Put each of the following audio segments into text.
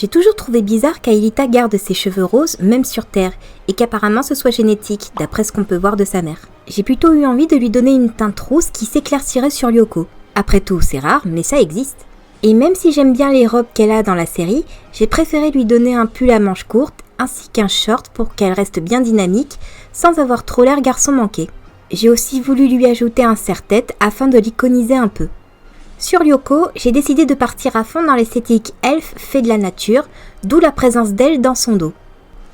J'ai toujours trouvé bizarre qu'Aelita garde ses cheveux roses même sur Terre et qu'apparemment ce soit génétique, d'après ce qu'on peut voir de sa mère. J'ai plutôt eu envie de lui donner une teinte rousse qui s'éclaircirait sur Lyoko. Après tout, c'est rare, mais ça existe. Et même si j'aime bien les robes qu'elle a dans la série, j'ai préféré lui donner un pull à manches courtes ainsi qu'un short pour qu'elle reste bien dynamique sans avoir trop l'air garçon manqué. J'ai aussi voulu lui ajouter un serre-tête afin de l'iconiser un peu. Sur Lyoko, j'ai décidé de partir à fond dans l'esthétique elfe fait de la nature, d'où la présence d'ailes dans son dos.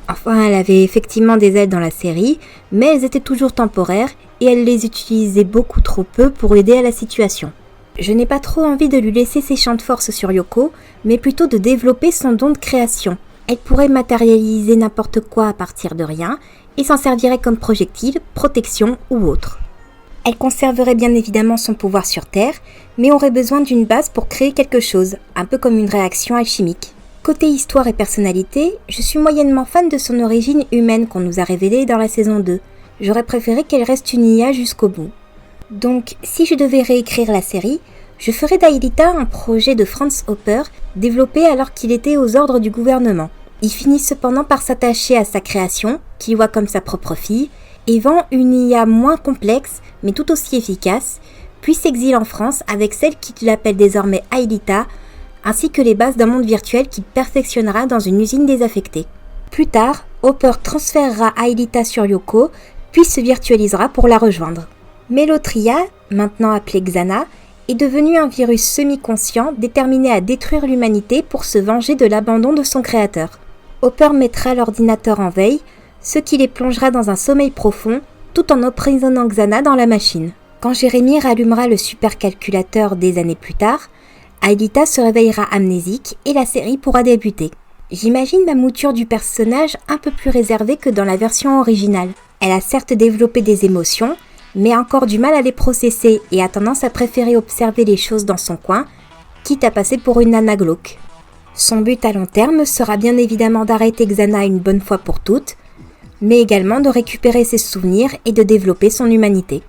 Enfin, elle avait effectivement des ailes dans la série, mais elles étaient toujours temporaires et elle les utilisait beaucoup trop peu pour aider à la situation. Je n'ai pas trop envie de lui laisser ses champs de force sur Lyoko, mais plutôt de développer son don de création. Elle pourrait matérialiser n'importe quoi à partir de rien et s'en servirait comme projectile, protection ou autre. Elle conserverait bien évidemment son pouvoir sur Terre, mais aurait besoin d'une base pour créer quelque chose, un peu comme une réaction alchimique. Côté histoire et personnalité, je suis moyennement fan de son origine humaine qu'on nous a révélée dans la saison 2. J'aurais préféré qu'elle reste une IA jusqu'au bout. Donc, si je devais réécrire la série, je ferais d'Aelita un projet de Franz Hopper développé alors qu'il était aux ordres du gouvernement. Il finit cependant par s'attacher à sa création, qu'il voit comme sa propre fille, et vend une IA moins complexe, mais tout aussi efficace, puis s'exile en France avec celle qu'il appelle désormais Aelita, ainsi que les bases d'un monde virtuel qu'il perfectionnera dans une usine désaffectée. Plus tard, Hopper transférera Aelita sur Lyoko, puis se virtualisera pour la rejoindre. Melotria, maintenant appelée Xana, est devenue un virus semi-conscient déterminé à détruire l'humanité pour se venger de l'abandon de son créateur. Hopper mettra l'ordinateur en veille, ce qui les plongera dans un sommeil profond, tout en emprisonnant Xana dans la machine. Quand Jérémie rallumera le supercalculateur des années plus tard, Aelita se réveillera amnésique et la série pourra débuter. J'imagine la mouture du personnage un peu plus réservée que dans la version originale. Elle a certes développé des émotions, mais a encore du mal à les processer et a tendance à préférer observer les choses dans son coin, quitte à passer pour une nana glauque. Son but à long terme sera bien évidemment d'arrêter Xana une bonne fois pour toutes, mais également de récupérer ses souvenirs et de développer son humanité.